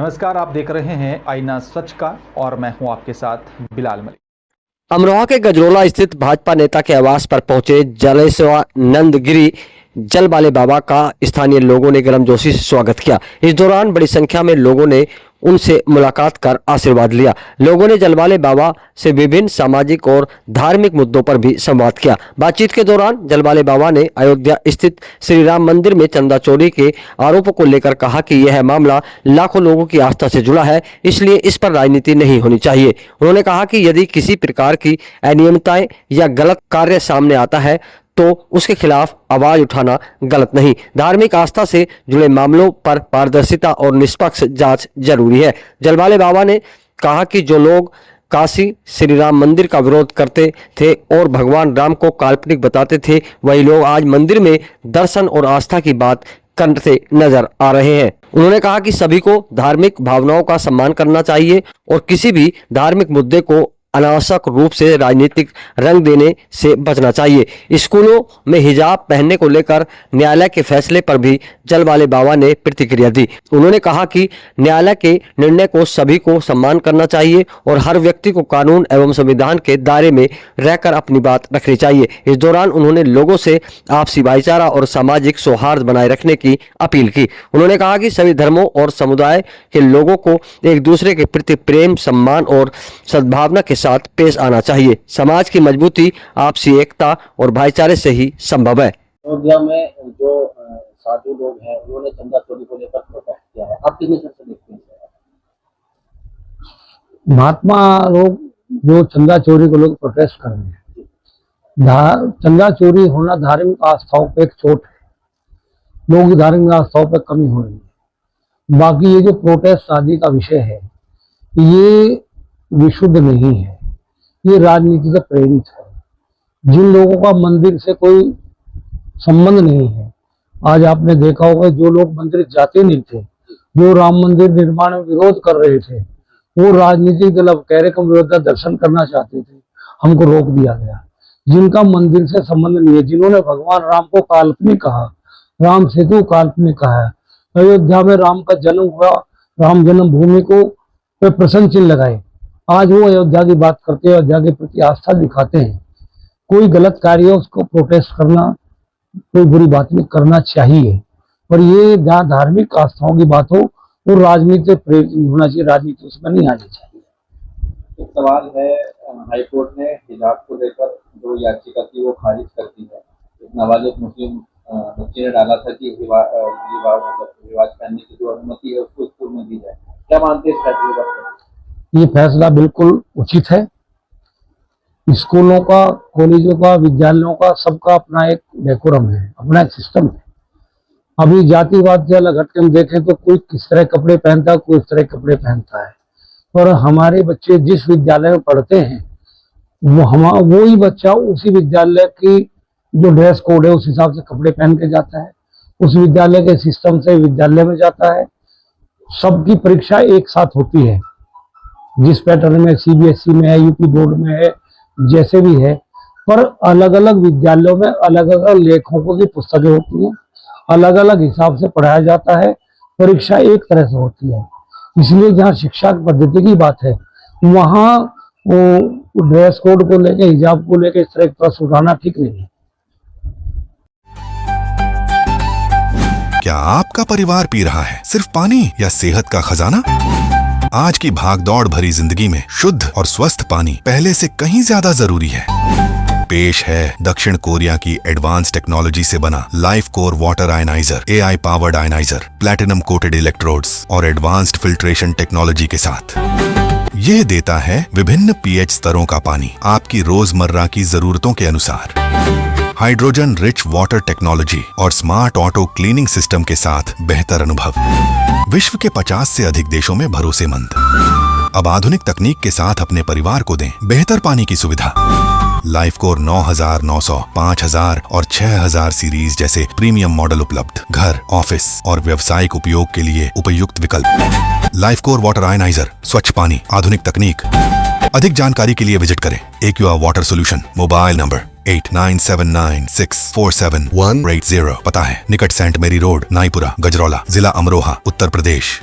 नमस्कार, आप देख रहे हैं आईना सच का और मैं हूं आपके साथ बिलाल मलिक। अमरोहा के गजरोला स्थित भाजपा नेता के आवास पर पहुंचे जलेश्वरानंद गिरी जल वाले बाबा का स्थानीय लोगों ने गर्मजोशी से स्वागत किया। इस दौरान बड़ी संख्या में लोगों ने उनसे मुलाकात कर आशीर्वाद लिया। लोगों ने जल वाले बाबा से विभिन्न सामाजिक और धार्मिक मुद्दों पर भी संवाद किया। बातचीत के दौरान जल वाले बाबा ने अयोध्या स्थित श्री राम मंदिर में चंदा चोरी के आरोपों को लेकर कहा कि यह मामला लाखों लोगों की आस्था से जुड़ा है, इसलिए इस पर राजनीति नहीं होनी चाहिए। उन्होंने कहा कि यदि किसी प्रकार की अनियमितताएं या गलत कार्य सामने आता है तो उसके खिलाफ आवाज उठाना गलत नहीं। धार्मिक आस्था से जुड़े मामलों पर पारदर्शिता और निष्पक्ष जांच जरूरी है। जलवाले बाबा ने कहा कि जो लोग काशी श्री राम मंदिर का विरोध करते थे और भगवान राम को काल्पनिक बताते थे, वही लोग आज मंदिर में दर्शन और आस्था की बात करते नजर आ रहे हैं। उन्होंने कहा कि सभी को धार्मिक भावनाओं का सम्मान करना चाहिए और किसी भी धार्मिक मुद्दे को अनावश्यक रूप से राजनीतिक रंग देने से बचना चाहिए। स्कूलों में हिजाब पहनने को लेकर न्यायालय के फैसले पर भी जल वाले बाबा ने प्रतिक्रिया दी। उन्होंने कहा कि न्यायालय के निर्णय को सभी को सम्मान करना चाहिए और हर व्यक्ति को कानून एवं संविधान के दायरे में रहकर अपनी बात रखनी चाहिए। इस दौरान उन्होंने लोगों से आपसी भाईचारा और सामाजिक सौहार्द बनाए रखने की अपील की। उन्होंने कहा कि सभी धर्मों और समुदाय के लोगों को एक दूसरे के प्रति प्रेम, सम्मान और सद्भावना के साथ पेश आना चाहिए। समाज की मजबूती आपसी एकता और भाईचारे से ही संभव है। अयोध्या में जो साधु लोग हैं उन्होंने चंदा चोरी को लेकर प्रोटेस्ट किया है, आप किस नजर से देखते हैं? महात्मा लोग जो चंदा चोरी को लोग प्रोटेस्ट कर रहे हैं, चंदा चोरी होना धार्मिक आस्थाओं पे एक चोट है। लोगों की धार्मिक आस्थाओं पे कमी हो रही है। बाकी ये जो प्रोटेस्ट आदि का विषय है ये विशुद्ध नहीं है, ये राजनीति से प्रेरित है। जिन लोगों का मंदिर से कोई संबंध नहीं है, आज आपने देखा होगा जो लोग मंदिर जाते नहीं थे, जो राम मंदिर निर्माण में विरोध कर रहे थे, वो राजनीतिक दल अब कह रहे हम अयोध्या दर्शन करना चाहते थे, हमको रोक दिया गया। जिनका मंदिर से संबंध नहीं है, जिन्होंने भगवान राम को काल्पनिक कहा, राम सेतु काल्पनिक कहा है, अयोध्या में राम का जन्म हुआ, राम जन्मभूमि को प्रश्न चिन्ह लगाए, आज वो अयोध्या की बात करते हैं, अयोध्या के प्रति आस्था दिखाते हैं। कोई गलत कार्य हो उसको प्रोटेस्ट करना कोई बुरी बात नहीं, करना चाहिए, पर ये जहाँ धार्मिक आस्थाओं की बात हो वो राजनीति से प्रेरित नहीं होना चाहिए, राजनीति उसमें नहीं आनी चाहिए। एक सवाल है, हाईकोर्ट ने हिजाब को लेकर जो याचिका थी वो खारिज कर दी है। एक नाबालिग मुस्लिम बच्ची ने डाला था कि रिवाज पहनने की जो अनुमति है उसको स्कूल में दी जाए, क्या मानते हैं इस फैसले पर? ये फैसला बिल्कुल उचित है। स्कूलों का, कॉलेजों का, विद्यालयों का सबका अपना एक डेकोरम है, अपना एक सिस्टम है। अभी जातिवाद से अलग हट के हम देखें तो कोई किस तरह कपड़े पहनता है, कोई इस तरह कपड़े पहनता है, और हमारे बच्चे जिस विद्यालय में पढ़ते हैं वो ही बच्चा उसी विद्यालय की जो ड्रेस कोड है उस हिसाब से कपड़े पहन के जाता है, उस विद्यालय के सिस्टम से विद्यालय में जाता है। सबकी परीक्षा एक साथ होती है, जिस पैटर्न में सीबीएसई में है, यूपी बोर्ड में है, जैसे भी है, पर अलग अलग विद्यालयों में अलग अलग लेखकों की पुस्तकें होती हैं, अलग अलग हिसाब से पढ़ाया जाता है, परीक्षा एक तरह से होती है। इसलिए जहाँ शिक्षा पद्धति की बात है वहाँ वो ड्रेस कोड को लेकर, हिजाब को लेकर इस तरह का प्रश्न उठाना ठीक नहीं है। क्या आपका परिवार पी रहा है सिर्फ पानी या सेहत का खजाना? आज की भागदौड़ भरी जिंदगी में शुद्ध और स्वस्थ पानी पहले से कहीं ज्यादा जरूरी है। पेश है दक्षिण कोरिया की एडवांस टेक्नोलॉजी से बना life core water ionizer, AI powered ionizer, platinum coated electrodes और एडवांस्ड फिल्ट्रेशन टेक्नोलॉजी के साथ। यह देता है विभिन्न pH स्तरों का पानी आपकी रोजमर्रा की जरूरतों के अनुसार। हाइड्रोजन रिच वाटर टेक्नोलॉजी और स्मार्ट ऑटो क्लीनिंग सिस्टम के साथ बेहतर अनुभव। विश्व के 50 से अधिक देशों में भरोसेमंद। अब आधुनिक तकनीक के साथ अपने परिवार को दें बेहतर पानी की सुविधा। लाइफ कोर 9000, 900, 5000 और 6000 सीरीज जैसे प्रीमियम मॉडल उपलब्ध। घर, ऑफिस और व्यावसायिक उपयोग के लिए उपयुक्त विकल्प। लाइफ कोर वाटर आयनाइजर, स्वच्छ पानी, आधुनिक तकनीक। अधिक जानकारी के लिए विजिट करें aqua water solution. Mobile number 8979647180। पता है निकट सेंट मेरी रोड, नाईपुरा, गजरौला, जिला अमरोहा, उत्तर प्रदेश।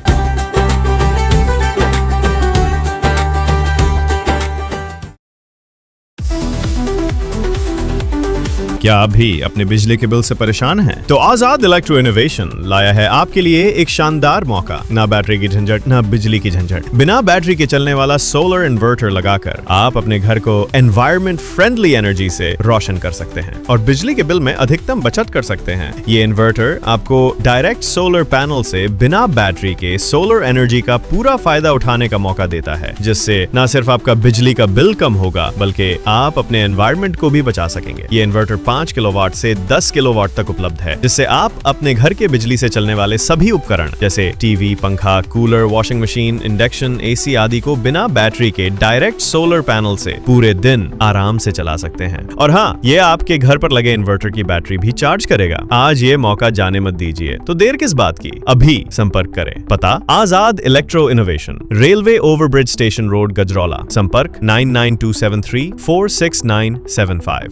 क्या आप भी अपने बिजली के बिल से परेशान हैं? तो आजाद इलेक्ट्रो इनोवेशन लाया है आपके लिए एक शानदार मौका। ना बैटरी की झंझट, ना बिजली की झंझट। बिना बैटरी के चलने वाला सोलर इन्वर्टर लगाकर आप अपने घर को एनवायरमेंट फ्रेंडली एनर्जी से रोशन कर सकते हैं और बिजली के बिल में अधिकतम बचत कर सकते हैं। ये इन्वर्टर आपको डायरेक्ट सोलर पैनल से बिना बैटरी के सोलर एनर्जी का पूरा फायदा उठाने का मौका देता है, जिससे न सिर्फ आपका बिजली का बिल कम होगा बल्कि आप अपने एनवायरमेंट को भी बचा सकेंगे। ये इन्वर्टर 5 किलोवाट से 10 किलोवाट तक उपलब्ध है, जिससे आप अपने घर के बिजली से चलने वाले सभी उपकरण जैसे टीवी, पंखा, cooler, washing machine, induction, AC आदि को बिना बैटरी के डायरेक्ट सोलर पैनल से पूरे दिन आराम से चला सकते हैं। और हाँ, ये आपके घर पर लगे इन्वर्टर की बैटरी भी चार्ज करेगा। आज ये मौका जाने मत दीजिए, तो देर किस बात की, अभी संपर्क करें। पता Azad electro innovation, railway overbridge station road, Gajraula. संपर्क 99273 46975।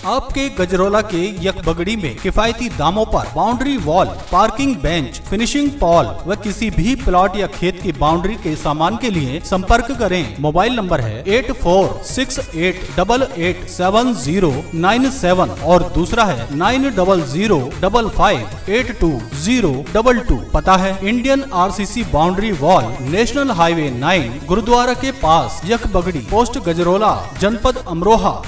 आपके गजरौला के यकबगड़ी में किफायती दामों पर boundary wall, parking bench, finishing Paul व किसी भी प्लॉट या खेत की बाउंड्री के सामान के लिए संपर्क करें। मोबाइल नंबर है 8468887097 और दूसरा है 9005582022। पता है Indian RCC boundary wall, national highway 9, gurudwara के पास, यकबगड़ी, पोस्ट गजरौला, जनपद अमरोहा।